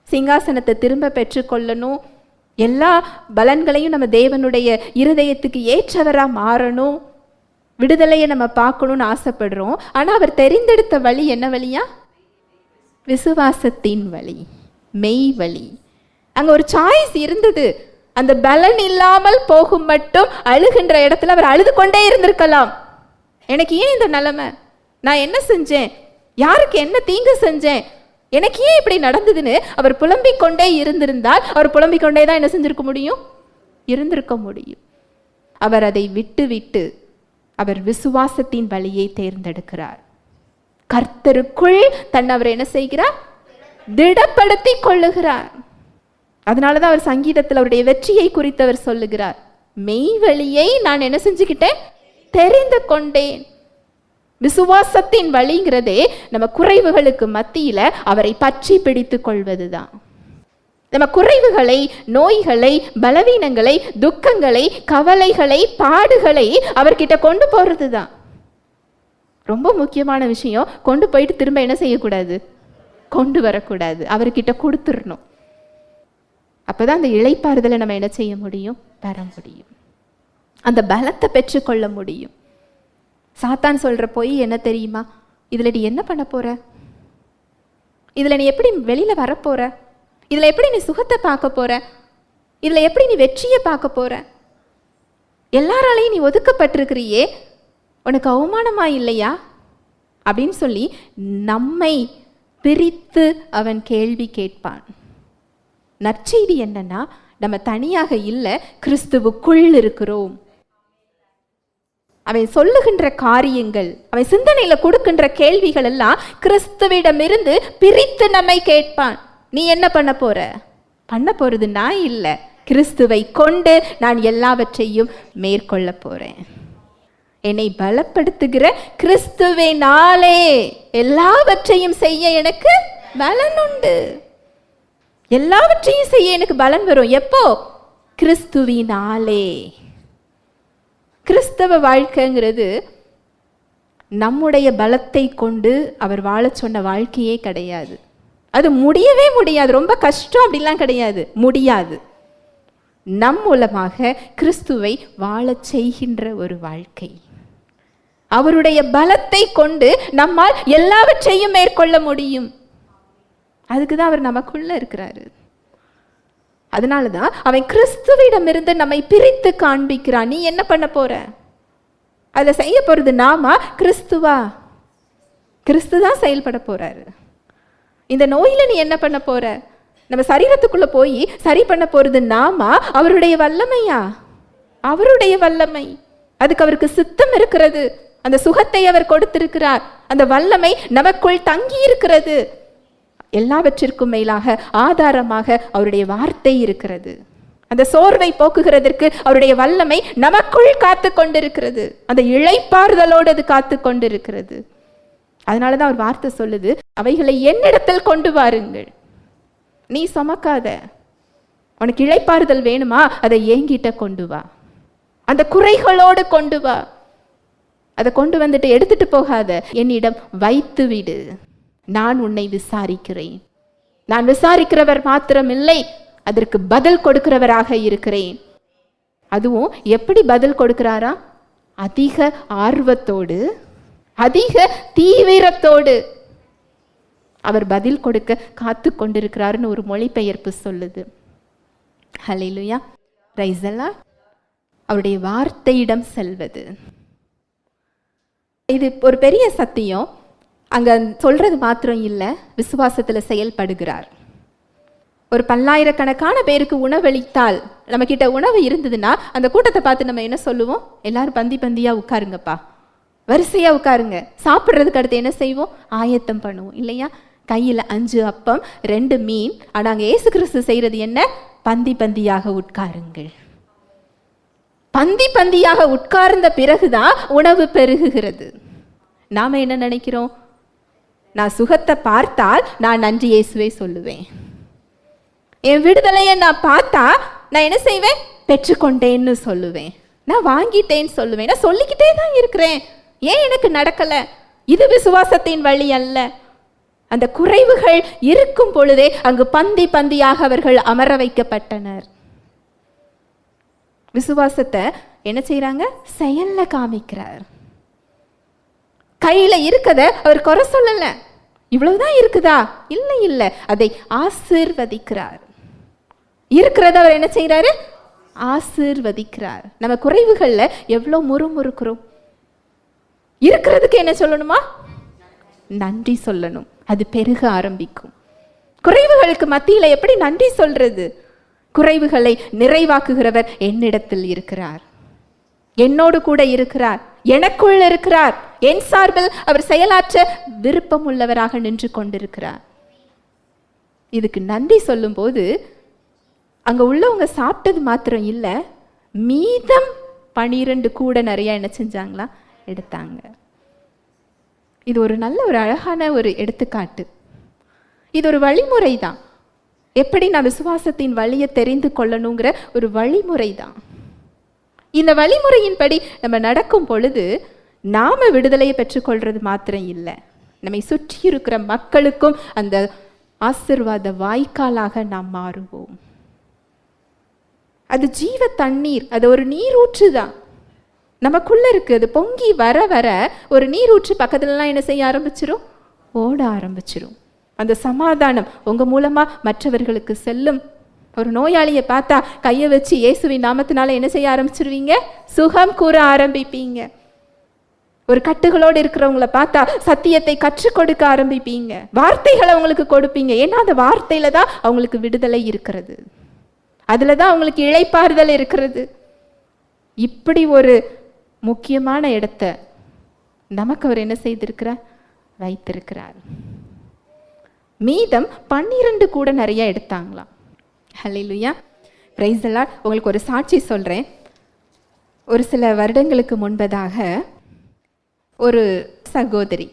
சிங்காசனத்தை திரும்ப பெற்றுக்கொள்ளணும், எல்லா பலன்களையும் நம்ம தேவனுடைய இருதயத்துக்கு ஏற்றவராக மாறணும், விடுதலையை நம்ம பார்க்கணும்னு ஆசைப்படுறோம். ஆனால் அவர் தெரிந்தெடுத்த வழி என்ன வழியா? விசுவாசத்தின் வழி, மெய் வழி. அங்கே ஒரு சாய்ஸ் இருந்தது. அந்த பலன் இல்லாமல் போகும் மட்டும் அழுகின்ற இடத்துல அவர் அழுது கொண்டே இருந்திருக்கலாம். எனக்கு ஏன் இந்த நிலைமை? நான் என்ன செஞ்சேன்? யாருக்கு என்ன தீங்கு செஞ்சேன்? எனக்கு ஏன் இப்படி நடந்ததுன்னு அவர் புலம்பிக் கொண்டே இருந்திருந்தால் அவர் புலம்பிக் கொண்டே தான் என்ன செஞ்சிருக்க முடியும்? இருந்திருக்க முடியும். அவர் அதை விட்டு அவர் விசுவாசத்தின் வழியை தேர்ந்தெடுக்கிறார். கர்த்தருக்குள் அவர் என்ன செய்கிறார்? திடப்படுத்தி கொள்ளுகிறார். அதனாலதான் அவர் சங்கீதத்தில் அவருடைய வெற்றியை குறித்து அவர் சொல்லுகிறார், மெய் வழியை நான் என்ன செஞ்சுக்கிட்டேன்? தெரிந்து கொண்டேன். விசுவாசத்தின் வழிங்கிறதே நம்ம குறைவுகளுக்கு மத்தியில அவரை பற்றி பிடித்து கொள்வதுதான். நம்ம குறைவுகளை, நோய்களை, பலவீனங்களை, துக்கங்களை, கவலைகளை, பாடுகளை அவர்கிட்ட கொண்டு போறது தான் ரொம்ப முக்கியமான விஷயம். கொண்டு போயிட்டு திரும்ப என்ன செய்யக்கூடாது? கொண்டு வரக்கூடாது. அவர்கிட்ட கொடுத்துடணும். அப்பதான் அந்த இளைப்பாறுதலை நம்ம என்ன செய்ய முடியும்? பெற முடியும். அந்த பலத்தை பெற்றுக்கொள்ள முடியும். சாத்தான் சொல்ற பொய் என்ன தெரியுமா? இதுல நீ என்ன பண்ண போற, இதுல நீ எப்படி வெளியில வரப்போற, இதுல எப்படி நீ சுகத்தை பார்க்க போற, இதுல எப்படி நீ வெற்றியை பார்க்க போற, எல்லாராலையும் நீ ஒதுக்கப்பட்டிருக்கிறியே, உனக்கு அவமானமா இல்லையா அப்படின்னு சொல்லி நம்மை பிரித்து அவன் கேள்வி கேட்பான். நற்செய்தி என்னன்னா, நம்ம தனியாக இல்லை, கிறிஸ்துவுக்குள் இருக்கிறோம். அவன் சொல்லுகின்ற காரியங்கள், அவன் சிந்தனையில கொடுக்கின்ற கேள்விகள் எல்லாம் கிறிஸ்துவிடமிருந்து பிரித்து நம்மை கேட்பான். நீ என்ன பண்ண போற? பண்ண போறது நான் இல்லை, கிறிஸ்துவை கொண்டு நான் எல்லாவற்றையும் மேற்கொள்ள போறேன். என்னை பலப்படுத்துகிற கிறிஸ்துவினாலே எல்லாவற்றையும் செய்ய எனக்கு பலன் உண்டு. எல்லாவற்றையும் செய்ய எனக்கு பலன் வரும். எப்போ? கிறிஸ்துவினாலே. கிறிஸ்தவ வாழ்க்கைங்கிறது நம்முடைய பலத்தை கொண்டு அவர் வாழ சொன்ன வாழ்க்கையே கிடையாது. அது முடியவே முடியாது, ரொம்ப கஷ்டம் அப்படிலாம் கிடையாது, முடியாது. நம் மூலமாக கிறிஸ்துவை வாழச் செய்கின்ற ஒரு வாழ்க்கை. அவருடைய பலத்தை கொண்டு நம்மால் எல்லாவற்றையும் மேற்கொள்ள முடியும். அதுக்கு தான் அவர் நமக்குள்ள இருக்கிறாரு. அதனாலதான் அவன் கிறிஸ்துவிடமிருந்து நம்மை பிரித்து காண்பிக்கிறான். நீ என்ன பண்ண போற? அதை செய்ய போறது நாமா, கிறிஸ்துவா? கிறிஸ்து தான் செயல்பட போறாரு. இந்த நோயில நீ என்ன பண்ண போற? நம்ம சரீரத்துக்குள்ள போய் சரி பண்ண போறது நாமா, அவருடைய வல்லமையா? அவருடைய வல்லமை. அதுக்கு அவருக்கு சித்தம் இருக்கிறது. அந்த சுகத்தை அவர் கொடுத்திருக்கிறார். அந்த வல்லமை நமக்குள் தங்கி இருக்கிறது. எல்லாவற்றிற்கும் மேலாக ஆதாரமாக அவருடைய வார்த்தை இருக்கிறது. அந்த சோர்வை போக்குகிறதற்கு அவருடைய வல்லமை நமக்குள் காத்து கொண்டிருக்கிறது. அந்த இளைப்பாறுதலோடு அது காத்து கொண்டிருக்கிறது. அதனாலதான் அவர் வார்த்தை சொல்லுது, அவைகளை என்னிடத்தில் கொண்டு வாருங்கள். நீ சுமக்காத. உனக்கு இளைப்பாறுதல் வேணுமா? அதை என்கிட்ட கொண்டு வா. அந்த குறைகளோடு கொண்டு வா. அதை கொண்டு வந்துட்டு எடுத்துட்டு போகாத, என்னிடம் வைத்து விடு. நான் உன்னை விசாரிக்கிறேன். நான் விசாரிக்கிறவர் மாத்திரமில்லை, அதற்கு பதில் கொடுக்கிறவராக இருக்கிறேன். அதுவும் எப்படி பதில் கொடுக்கிறாரா? அதிக ஆர்வத்தோடு, அதிக தீவிரத்தோடு அவர் பதில் கொடுக்க காத்து கொண்டிருக்கிறாருன்னு ஒரு மொழிபெயர்ப்பு சொல்லுது. ஹல்லேலூயா, பிரைஸ் தி லார்ட். அவருடைய வார்த்தையிடம் செல்வது, இது ஒரு பெரிய சத்தியம். அங்க சொல்றது மாத்திரம் இல்லை, விசுவாசத்துல செயல்படுகிறார். ஒரு பல்லாயிரக்கணக்கான பேருக்கு உணவளித்தால், நம்ம கிட்ட உணவு இருந்ததுன்னா அந்த கூட்டத்தை பார்த்து நம்ம என்ன சொல்லுவோம்? எல்லாரும் பந்தி பந்தியா உட்காருங்கப்பா, வரிசையா உட்காருங்க. சாப்பிட்றதுக்கு அடுத்து என்ன செய்வோம்? ஆயத்தம் பண்ணுவோம் இல்லையா? கையில் 5 அப்பம் 2 மீன். ஆனால் அங்கே இயேசு கிறிஸ்து செய்கிறது என்ன? பந்தி பந்தியாக உட்காருங்கள். பந்தி பந்தியாக உட்கார்ந்த பிறகுதான் உணவு பெருகுகிறது. நாம என்ன நினைக்கிறோம்? நான் சுகத்தை பார்த்தால் நான் நன்றி இயேசுவே சொல்லுவேன். என் விடுதலையை நான் பார்த்தா நான் என்ன செய்வேன்? பெற்றுக்கொண்டேன்னு சொல்லுவேன், நான் வாங்கிட்டேன்னு சொல்லுவேன், நான் சொல்லிக்கிட்டே தான் இருக்கிறேன். ஏன் எனக்கு நடக்கல? இது விசுவாசத்தின் வழி அல்ல. அந்த குறைவுகள் இருக்கும் பொழுதே அங்கு பந்தி பந்தியாக அவர்கள் அமர வைக்கப்பட்டனர். விசுவாசத்தை என்ன செய்யறாங்க? செயல்ல காமிக்கிறார். கையில இருக்கத அவர் குறை சொல்லல. இவ்வளவுதான் இருக்குதா? இல்லை இல்லை, அதை ஆசீர்வதிக்கிறார். இருக்கிறத அவர் என்ன செய்யறாரு? ஆசீர்வதிக்கிறார். நம்ம குறைவுகள்ல எவ்வளவு முறுமுறுக்கிறோம். இருக்கிறதுக்கு என்ன சொல்லணுமா? நன்றி சொல்லணும். அது பெருக ஆரம்பிக்கும். குறைவுகளுக்கு மத்தியில எப்படி நன்றி சொல்றது? குறைவுகளை நிறைவாக்குகிறவர் என்னிடத்தில் இருக்கிறார், என்னோடு கூட இருக்கிறார், எனக்குள் இருக்கிறார். என் சார்பில் அவர் செயலாற்ற விருப்பம் உள்ளவராக நின்று கொண்டிருக்கிறார். இதுக்கு நன்றி சொல்லும் போது அங்க உள்ளவங்க சாப்பிட்டது மாத்திரம் இல்லை, மீதம் 12 கூட நிறைய என்ன செஞ்சாங்களா? எடுத்தாங்க. இது ஒரு நல்ல ஒரு அழகான ஒரு எடுத்துக்காட்டு. இது ஒரு வழிமுறை தான். எப்படி நான் விசுவாசத்தின் வழியை தெரிந்து கொள்ளணுங்கிற ஒரு வழிமுறை தான். இந்த வழிமுறையின்படி நம்ம நடக்கும் பொழுது நாம விடுதலையை பெற்றுக்கொள்றது மாத்திரம் இல்லை, நம்மை சுற்றி இருக்கிற மக்களுக்கும் அந்த ஆசீர்வாத வாய்க்காலாக நாம் மாறுவோம். அது ஜீவ தண்ணீர், அது ஒரு நீரூற்று தான். நமக்குள்ள இருக்கு. அது பொங்கி வர வர ஒரு நீரூற்று பக்கத்துலலாம் என்ன செய்ய ஆரம்பிச்சிரும்? ஓட ஆரம்பிச்சிரும். அந்த சமாதானம் உங்க மூலமா மற்றவர்களுக்கு செல்லும். ஒரு நோயாளியை பார்த்தா கையை வச்சு இயேசுவின் நாமத்தினால என்ன செய்ய ஆரம்பிச்சிருவீங்க? சுகம் கூற ஆரம்பிப்பீங்க. ஒரு கட்டுகளோடு இருக்கிறவங்கள பார்த்தா சத்தியத்தை கற்றுக் கொடுக்க ஆரம்பிப்பீங்க. வார்த்தைகளை அவங்களுக்கு கொடுப்பீங்க. ஏன்னா அந்த வார்த்தையில தான் அவங்களுக்கு விடுதலை இருக்கிறது, அதுல தான் அவங்களுக்கு இளைப்பாறுதல் இருக்கிறது. இப்படி ஒரு முக்கியமான இடத்த நமக்கு அவர் என்ன செய்திருக்கிறார்? வைத்திருக்கிறார். மீதம் 12 கூட நிறைய எடுத்தாங்களாம். ஹல்லேலூயா, பிரைஸ் தி லார்ட். உங்களுக்கு ஒரு சாட்சி சொல்றேன். ஒரு சில வருடங்களுக்கு முன்பதாக ஒரு சகோதரி,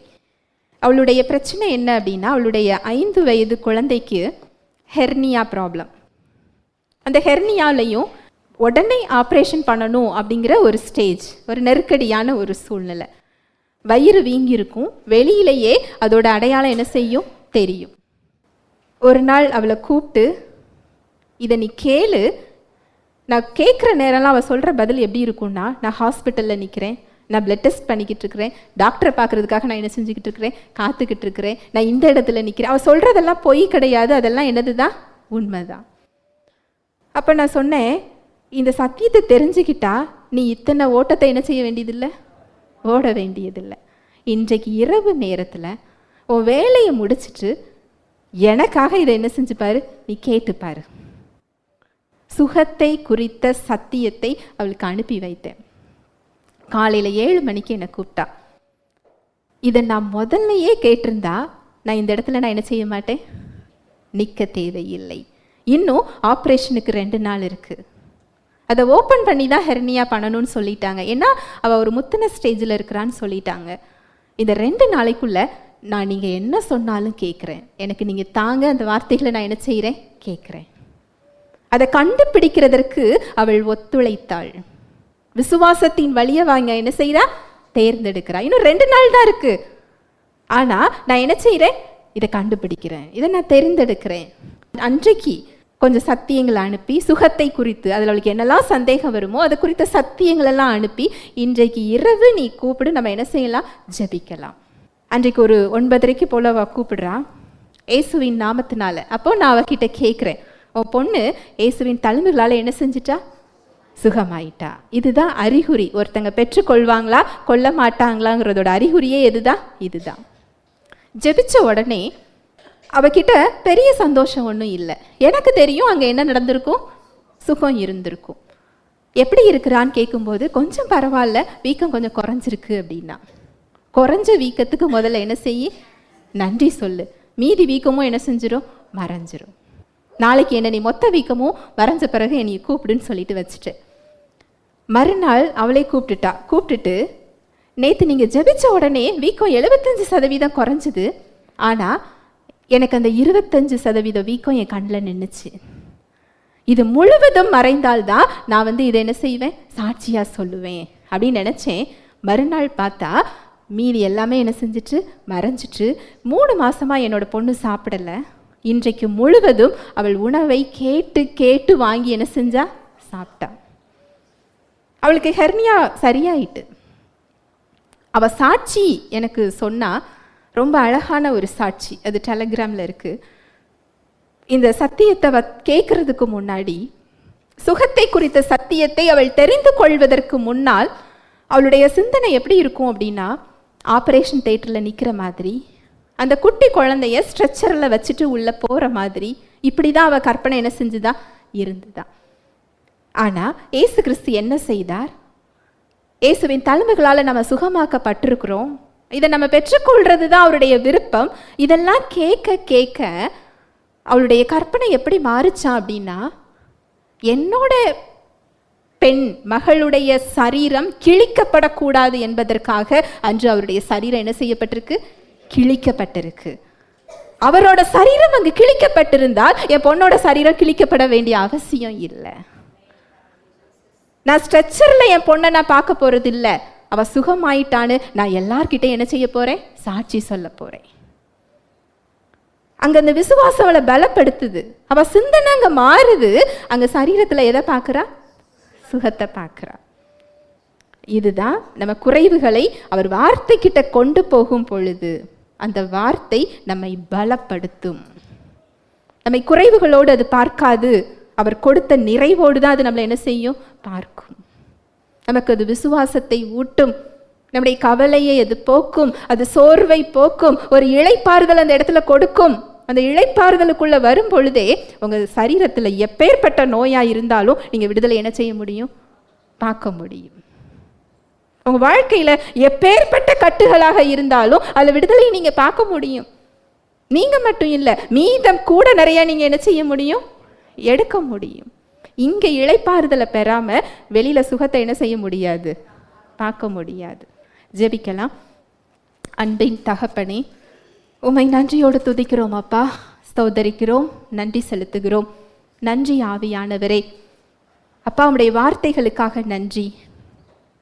அவளுடைய பிரச்சனை என்ன அப்படின்னா, அவளுடைய 5 வயது குழந்தைக்கு ஹெர்னியா ப்ராப்ளம். அந்த ஹெர்னியாலையும் உடனே ஆப்ரேஷன் பண்ணணும் அப்படிங்கிற ஒரு ஸ்டேஜ், ஒரு நெருக்கடியான ஒரு சூழ்நிலை. வயிறு வீங்கியிருக்கும், வெளியிலேயே அதோட அடையாளம் என்ன செய்யும்? தெரியும். ஒரு நாள் அவளை கூப்பிட்டு, இதை நீ கேளு, நான் கேட்குற நேரம்லாம் அவள் சொல்கிற பதில் எப்படி இருக்கும்னா, நான் ஹாஸ்பிட்டலில் நிற்கிறேன், நான் பிளட் டெஸ்ட் பண்ணிக்கிட்டு இருக்கிறேன், டாக்டரை பார்க்குறதுக்காக நான் என்ன செஞ்சுக்கிட்டு இருக்கிறேன்? காத்துக்கிட்டு இருக்கிறேன், நான் இந்த இடத்துல நிற்கிறேன். அவள் சொல்கிறதெல்லாம் பொய் கிடையாது, அதெல்லாம் என்னது தான்? உண்மைதான். அப்போ நான் சொன்னேன், இந்த சத்தியத்தை தெரிஞ்சுக்கிட்டா நீ இத்தனை ஓட்டத்தை என்ன செய்ய வேண்டியதில்லை? ஓட வேண்டியதில்லை. இன்றைக்கு இரவு நேரத்தில் உன் வேலையை முடிச்சுட்டு எனக்காக இதை என்ன செஞ்சு பாரு, நீ கேட்டுப்பாரு. சுகத்தை குறித்த சத்தியத்தை அவளுக்கு அனுப்பி வைத்தேன். காலையில் 7 மணிக்கு என்னை கூப்பிட்டா. இதை நான் முதல்லையே கேட்டிருந்தா நான் இந்த இடத்துல நான் என்ன செய்ய மாட்டேன்? நிற்க தேவையில்லை. இன்னும் ஆப்ரேஷனுக்கு 2 நாள் இருக்குது. அதை ஓப்பன் பண்ணி தான் ஹெர்னியா பண்ணணும்னு சொல்லிட்டாங்க. ஏன்னா அவள் ஒரு முத்தின ஸ்டேஜில் இருக்கிறான்னு சொல்லிட்டாங்க. இந்த 2 நாளைக்குள்ளே நான் நீங்கள் என்ன சொன்னாலும் கேட்குறேன், எனக்கு நீங்கள் தாங்க, அந்த வார்த்தைகளை நான் என்ன செய்கிறேன்? கேட்குறேன். அதை கண்டுபிடிக்கிறதற்கு அவள் ஒத்துழைத்தாள். விசுவாசத்தின் வழியை வாங்க என்ன செய்கிறா? தேர்ந்தெடுக்கிறா. இன்னும் 2 நாள் தான் இருக்குது. ஆனால் நான் என்ன செய்கிறேன்? இதை கண்டுபிடிக்கிறேன், இதை நான் தேர்ந்தெடுக்கிறேன். அன்றைக்கு கொஞ்சம் சத்தியங்களை அனுப்பி, சுகத்தை குறித்து அதில் அவளுக்கு என்னெல்லாம் சந்தேகம் வருமோ அது குறித்த சத்தியங்களெல்லாம் அனுப்பி, இன்றைக்கு இரவு நீ கூப்பிடு, நம்ம என்ன செய்யலாம்? ஜெபிக்கலாம். அன்றைக்கு ஒரு 9:30 போல் அவள் கூப்பிடுறா, இயேசுவின் நாமத்தினால. அப்போது நான் அவகிட்ட கேட்குறேன், உன் பொண்ணு இயேசுவின் தழும்புகளால் என்ன செஞ்சிட்டா? சுகமாயிட்டா. இதுதான் அறிகுறி. ஒருத்தங்க பெற்றுக்கொள்வாங்களா கொள்ள மாட்டாங்களாங்கிறதோட அறிகுறியே எதுதான்? இதுதான். ஜெபிச்ச உடனே அவகிட்ட பெரிய சந்தோஷம் ஒன்றும் இல்லை. எனக்கு தெரியும் அங்கே என்ன நடந்திருக்கும்? சுகம் இருந்திருக்கும். எப்படி இருக்கிறான்னு கேட்கும்போது, கொஞ்சம் பரவாயில்ல, வீக்கம் கொஞ்சம் குறைஞ்சிருக்கு அப்படின்னா. குறைஞ்ச வீக்கத்துக்கு முதல்ல என்ன செய்ய? நன்றி சொல்லு. மீதி வீக்கமும் என்ன செஞ்சிடும்? மறைஞ்சிரும். நாளைக்கு என்ன நீ மொத்த வீக்கமும் மறைஞ்ச பிறகு என்னை கூப்பிடுன்னு சொல்லிட்டு வச்சுட்டு, மறுநாள் அவளே கூப்பிட்டுட்டு, நேற்று நீங்கள் ஜெபிச்ச உடனே வீக்கம் 75% குறைஞ்சிது, ஆனால் எனக்கு அந்த 25% வீக்கம் என் கண்ணில் நின்றுச்சு. இது முழுவதும் மறைந்தால்தான் நான் இதை என்ன செய்வேன்? சாட்சியாக சொல்லுவேன் அப்படின்னு நினச்சேன். மறுநாள் பார்த்தா மீதி எல்லாமே என்ன செஞ்சிட்டு? மறைஞ்சிட்டு. 3 மாதமாக என்னோட பொண்ணு சாப்பிடலை. இன்றைக்கு முழுவதும் அவள் உணவை கேட்டு கேட்டு வாங்கி என்ன செஞ்சா? சாப்பிட்டா. அவளுக்கு ஹெர்னியா சரியாயிட்டு. அவள் சாட்சி எனக்கு சொன்னா, ரொம்ப அழகான ஒரு சாட்சி. அது டெலகிராமில் இருக்குது. இந்த சத்தியத்தை கேட்கறதுக்கு முன்னாடி, சுகத்தை குறித்த சத்தியத்தை அவள் தெரிந்து கொள்வதற்கு முன்னால் அவளுடைய சிந்தனை எப்படி இருக்கும் அப்படின்னா, ஆப்ரேஷன் தியேட்டரில் நிற்கிற மாதிரி, அந்த குட்டி குழந்தைய ஸ்ட்ரெச்சரில் வச்சுட்டு உள்ளே போகிற மாதிரி, இப்படி தான் அவள் கற்பனை என்ன செஞ்சுதான்? இருந்துதான். ஆனால் ஏசு கிறிஸ்து என்ன செய்தார்? இயேசுவின் தழும்புகளால் நம்ம சுகமாக்கப்பட்டிருக்கிறோம், இதை நம்ம பெற்றுக்கொள்றது தான் அவருடைய விருப்பம். இதெல்லாம் கேட்க கேட்க அவளுடைய கற்பனை எப்படி மாறுச்சா அப்படின்னா, என்னோட பெண் மகளுடைய சரீரம் கிழிக்கப்படக்கூடாது என்பதற்காக அன்று அவருடைய சரீரம் என்ன செய்யப்பட்டிருக்கு? கிழிக்கப்பட்டிருக்கு. அவரோட சரீரம் அங்கு கிழிக்கப்பட்டிருந்தால் என் பொண்ணோட சரீரம் கிழிக்கப்பட வேண்டிய அவசியம் இல்லை. நான் ஸ்ட்ரெச்சரில் என் பொண்ணை நான் பார்க்க போறது இல்லை. அவள் சுகமாயிட்டான்னு நான் எல்லார்கிட்ட என்ன செய்ய போறேன்? சாட்சி சொல்ல போறேன். அங்க அந்த விசுவாசம் அவளை பலப்படுத்துது. அவள் சிந்தனை அங்க மாறுது. அங்க சரீரத்தில் எதை பார்க்குறா? சுகத்தை பார்க்குறா. இதுதான் நம்ம குறைவுகளை அவர் வார்த்தை கிட்ட கொண்டு போகும் பொழுது அந்த வார்த்தை நம்மை பலப்படுத்தும். நம்மை குறைவுகளோடு அது பார்க்காது, அவர் கொடுத்த நிறைவோடு தான் அது நம்மளை என்ன செய்யும், பார்க்கும். நமக்கு அது விசுவாசத்தை ஊட்டும், நம்முடைய கவலையை அது போக்கும், அது சோர்வை போக்கும், ஒரு இளைப்பாறுதல் அந்த இடத்துல கொடுக்கும். அந்த இளைப்பாறுதலுக்குள்ள வரும் பொழுதே உங்க சரீரத்துல எப்பேற்பட்ட நோயா இருந்தாலும் நீங்க விடுதலை என்ன செய்ய முடியும், பார்க்க முடியும். உங்க வாழ்க்கையில எப்பேற்பட்ட கட்டுகளாக இருந்தாலும் அதுல விடுதலையை நீங்க பார்க்க முடியும். நீங்க மட்டும் இல்ல, மீதம் கூட நிறைய நீங்க என்ன செய்ய முடியும், எடுக்க முடியும். இங்க இளைப்பாறுதலை பெறாம வெளியில சுகத்தை என்ன செய்ய முடியாது, பார்க்க முடியாது. ஜெபிக்கலாம். அன்பின் தகப்பனே, உம்மை நன்றியோடு துதிக்கிறோம் அப்பா, ஸ்தோத்தரிக்கிறோம், நன்றி செலுத்துகிறோம். நன்றி ஆவியானவரே. அப்பா, உம்முடைய வார்த்தைகளுக்காக நன்றி.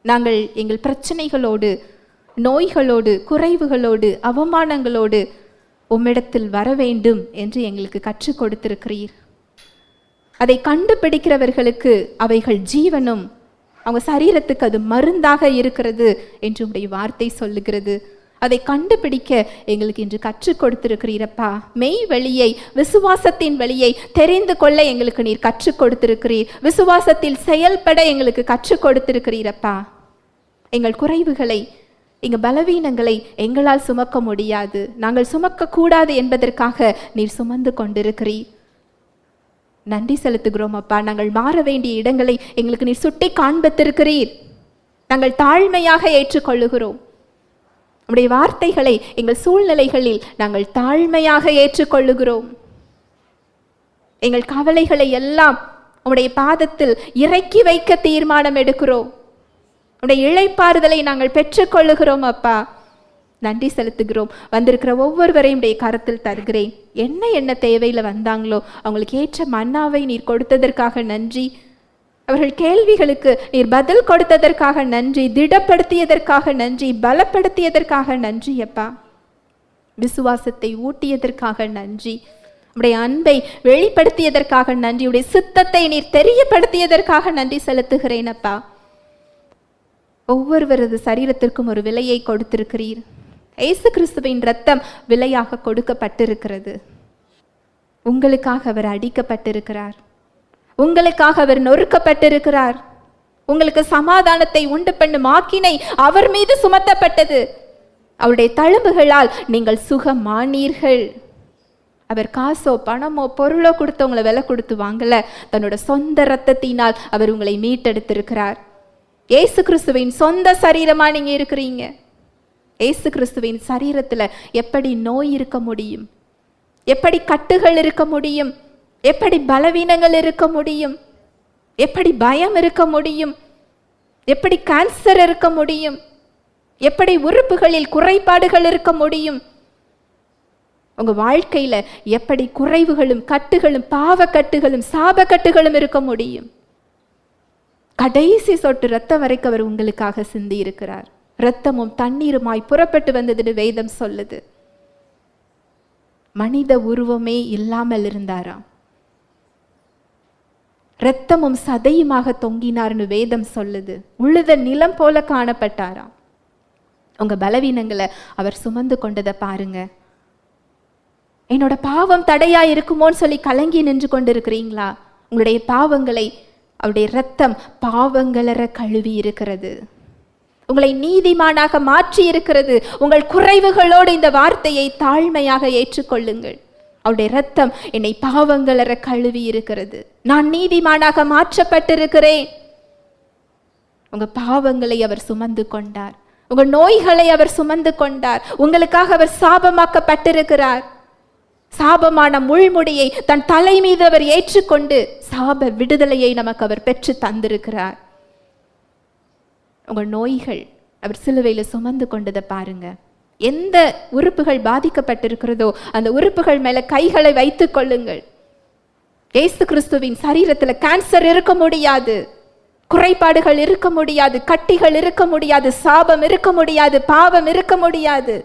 நாங்கள் எங்கள் பிரச்சனைகளோடு, நோய்களோடு, குறைவுகளோடு, அவமானங்களோடு உம்மிடத்தில் வர வேண்டும் என்று எங்களுக்கு கற்றுக் கொடுத்திருக்கிறீர். அதை கண்டுபிடிக்கிறவர்களுக்கு அவைகள் ஜீவனும், அவங்க சரீரத்துக்கு அது மருந்தாக இருக்கிறது என்று உம்முடைய வார்த்தை சொல்லுகிறது. அதை கண்டுபிடிக்க எங்களுக்கு இன்று கற்றுக் கொடுத்திருக்கிறீரப்பா. மெய் வழியை, விசுவாசத்தின் வழியை தெரிந்து கொள்ள எங்களுக்கு நீர் கற்றுக் கொடுத்திருக்கிறீர். விசுவாசத்தில் செயல்பட எங்களுக்கு கற்றுக் கொடுத்திருக்கிறீரப்பா. எங்கள் குறைவுகளை, எங்கள் பலவீனங்களை எங்களால் சுமக்க முடியாது, நாங்கள் சுமக்க கூடாது என்பதற்காக நீர் சுமந்து கொண்டிருக்கிறீர். நன்றி செலுத்துகிறோம் அப்பா. நாங்கள் மாற வேண்டிய இடங்களை எங்களுக்கு நீர் சுட்டி காண்பித்திருக்கிறீர். நாங்கள் தாழ்மையாக ஏற்றுக்கொள்ளுகிறோம். உம்முடைய வார்த்தைகளை எங்கள் சூழ்நிலைகளில் நாங்கள் தாழ்மையாக ஏற்றுக்கொள்ளுகிறோம். எங்கள் கவலைகளை எல்லாம் உம்முடைய பாதத்தில் இறக்கி வைக்க தீர்மானம் எடுக்கிறோம். உம்முடைய இளைப்பாறுதலை நாங்கள் பெற்றுக்கொள்ளுகிறோம் அப்பா. நன்றி செலுத்துகிறோம். வந்திருக்கிற ஒவ்வொருவரையும் உடைய கரத்தில் தருகிறேன். என்ன தேவையில் வந்தாங்களோ அவங்களுக்கு ஏற்ற மன்னாவை நீர் கொடுத்ததற்காக நன்றி. அவர்கள் கேள்விகளுக்கு நீர் பதில் கொடுத்ததற்காக நன்றி. திடப்படுத்தியதற்காக நன்றி. பலப்படுத்தியதற்காக நன்றி அப்பா. விசுவாசத்தை ஊட்டியதற்காக நன்றி. உடைய அன்பை வெளிப்படுத்தியதற்காக நன்றி. உடைய சித்தத்தை நீர் தெரியப்படுத்தியதற்காக நன்றி செலுத்துகிறேன் அப்பா. ஒவ்வொருவரது சரீரத்திற்கும் ஒரு விலையை கொடுத்திருக்கிறீர். இயேசு கிறிஸ்துவின் இரத்தம் விலையாக கொடுக்கப்பட்டிருக்கிறது. உங்களுக்காக அவர் அடிக்கப்பட்டிருக்கிறார். உங்களுக்காக அவர் நொறுக்கப்பட்டிருக்கிறார். உங்களுக்கு சமாதானத்தை உண்டு பண்ணும் ஆக்கினை அவர் மீது சுமத்தப்பட்டது. அவருடைய தழும்புகளால் நீங்கள் சுகமானீர்கள். அவர் காசோ பணமோ பொருளோ கொடுத்து உங்களை விலை கொடுத்து வாங்கல. தன்னோட சொந்த இரத்தத்தினால் அவர் உங்களை மீட்டெடுத்திருக்கிறார். இயேசு கிறிஸ்துவின் சொந்த சரீரமா நீங்க இருக்கிறீங்க. இயேசு கிறிஸ்துவின் சரீரத்துல எப்படி நோய் இருக்க முடியும், எப்படி கட்டுகள் இருக்க முடியும், எப்படி பலவீனங்கள் இருக்க முடியும், எப்படி பயம் இருக்க முடியும், எப்படி கேன்சர் இருக்க முடியும், எப்படி உறுப்புகளில் குறைபாடுகள் இருக்க முடியும், உங்க வாழ்க்கையில எப்படி குறைவுகளும் கட்டுகளும் பாவக்கட்டுகளும் சாபக்கட்டுகளும் இருக்க முடியும். கடைசி சொட்டு ரத்தம் வரைக்கும் அவர் உங்களுக்காக சிந்தி இருக்கிறார். இரத்தமும் தண்ணீருமாய் புறப்பட்டு வந்ததுன்னு வேதம் சொல்லுது. மனித உருவமே இல்லாமல் இருந்தாராம். இரத்தமும் சதையுமாக தொங்கினார்னு வேதம் சொல்லுது. உழுத நிலம் போல காணப்பட்டாராம். உங்க பலவீனங்களை அவர் சுமந்து கொண்டதை பாருங்க. என்னோட பாவம் தடையா இருக்குமோன்னு சொல்லி கலங்கி நின்று கொண்டிருக்கிறீங்களா? உங்களுடைய பாவங்களை அவருடைய இரத்தம் பாவங்களற கழுவி இருக்கிறது. உங்களை நீதிமானாக மாற்றி இருக்கிறது. உங்கள் குறைவுகளோடு இந்த வார்த்தையை தாழ்மையாக ஏற்றுக்கொள்ளுங்கள். அவருடைய இரத்தம் என்னை பாவங்களற கழுவி இருக்கிறது. நான் நீதிமானாக மாற்றப்பட்டிருக்கிறேன். உங்க பாவங்களை அவர் சுமந்து கொண்டார். உங்கள் நோய்களை அவர் சுமந்து கொண்டார். உங்களுக்காக அவர் சாபமாக்கப்பட்டிருக்கிறார். சாபமான முள்முடியை தன் தலை மீது அவர் ஏற்றுக்கொண்டு சாப விடுதலையை நமக்கு அவர் பெற்று தந்திருக்கிறார். உங்கள் நோய்கள் அவர் சிலுவையில் சுமந்து கொண்டதை பாருங்க. எந்த உறுப்புகள் பாதிக்கப்பட்டிருக்கிறதோ அந்த உறுப்புகள் மேல கைகளை வைத்துக் கொள்ளுங்கள். இயேசு கிறிஸ்துவின் சரீரத்துல கேன்சர் இருக்க முடியாது, குறைபாடுகள் இருக்க முடியாது, கட்டிகள் இருக்க முடியாது, சாபம் இருக்க முடியாது, பாவம் இருக்க முடியாது.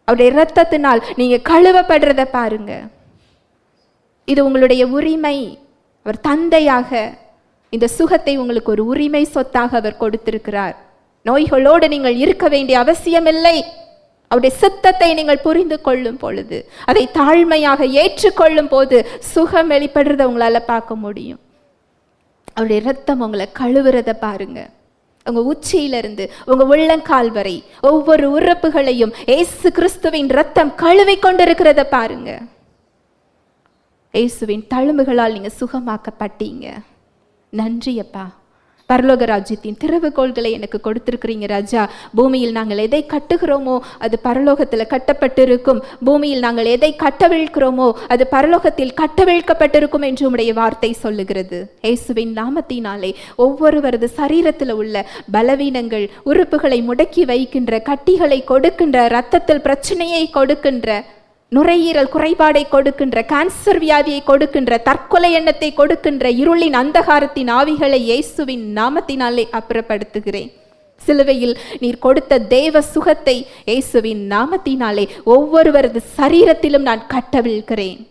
அவருடைய இரத்தத்தினால் நீங்க கழுவப்படுறத பாருங்க. இது உங்களுடைய உரிமை. அவர் தந்தையாக இந்த சுகத்தை உங்களுக்கு ஒரு உரிமை சொத்தாக அவர் கொடுத்திருக்கிறார். நோய்களோடு நீங்கள் இருக்க வேண்டிய அவசியமில்லை. அவருடைய சித்தத்தை நீங்கள் புரிந்து கொள்ளும் பொழுது, அதை தாழ்மையாக ஏற்றுக்கொள்ளும் போது சுகம் வெளிப்படுறத உங்களால பார்க்க முடியும். அவருடைய இரத்தம் உங்களை கழுவுறத பாருங்க. உங்க உச்சியிலிருந்து உங்க உள்ளங்கால் வரை ஒவ்வொரு உறுப்புகளையும் இயேசு கிறிஸ்துவின் இரத்தம் கழுவி கொண்டிருக்கிறத பாருங்க. இயேசுவின் தழும்புகளால் நீங்க சுகமாக்கப்பட்டீங்க. நன்றி அப்பா. பரலோக ராஜ்யத்தின் திறவுகோள்களை எனக்கு கொடுத்திருக்கிறீங்க ராஜா. பூமியில் நாங்கள் எதை கட்டுகிறோமோ அது பரலோகத்தில் கட்டப்பட்டிருக்கும். பூமியில் நாங்கள் எதை கட்டவிழ்க்கிறோமோ அது பரலோகத்தில் கட்டவிழ்க்கப்பட்டிருக்கும் என்று உம்முடைய வார்த்தை சொல்லுகிறது. இயேசுவின் நாமத்தினாலே ஒவ்வொருவரது சரீரத்தில் உள்ள பலவீனங்கள், உறுப்புகளை முடக்கி வைக்கின்ற, கட்டிகளை கொடுக்கின்ற, இரத்தத்தில் பிரச்சனையை கொடுக்கின்ற, நுரையீரல் குறைபாடை கொடுக்கின்ற, கேன்சர் வியாதியை கொடுக்கின்ற, தற்கொலை எண்ணத்தை கொடுக்கின்ற இருளின் அந்தகாரத்தின் ஆவிகளை இயேசுவின் நாமத்தினாலே அப்புறப்படுத்துகிறேன். சிலுவையில் நீர் கொடுத்த தேவ சுகத்தை இயேசுவின் நாமத்தினாலே ஒவ்வொருவரது சரீரத்திலும் நான் கட்டவிழ்கிறேன்.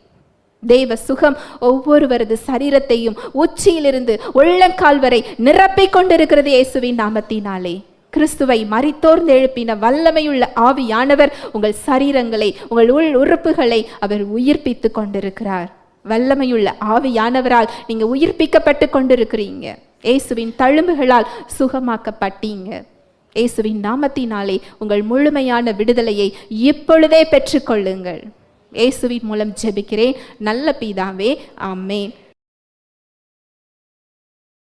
தேவ சுகம் ஒவ்வொருவரது சரீரத்தையும் உச்சியிலிருந்து உள்ளங்கால் வரை நிரப்பிக் கொண்டிருக்கிறது இயேசுவின் நாமத்தினாலே. கிறிஸ்துவை மரித்தோர்ந்து எழுப்பின வல்லமையுள்ள ஆவியானவர் உங்கள் சரீரங்களை, உங்கள் உள் உறுப்புகளை அவர் உயிர்ப்பித்து கொண்டிருக்கிறார். வல்லமையுள்ள ஆவியானவரால் நீங்க உயிர்ப்பிக்கப்பட்டு கொண்டிருக்கிறீங்க. இயேசுவின் தழும்புகளால் சுகமாக்கப்பட்டீங்க. இயேசுவின் நாமத்தினாலே உங்கள் முழுமையான விடுதலையை இப்பொழுதே பெற்றுக்கொள்ளுங்கள். இயேசுவின் மூலம் ஜெபிக்கிறேன் நல்ல பிதாவே, ஆமென்.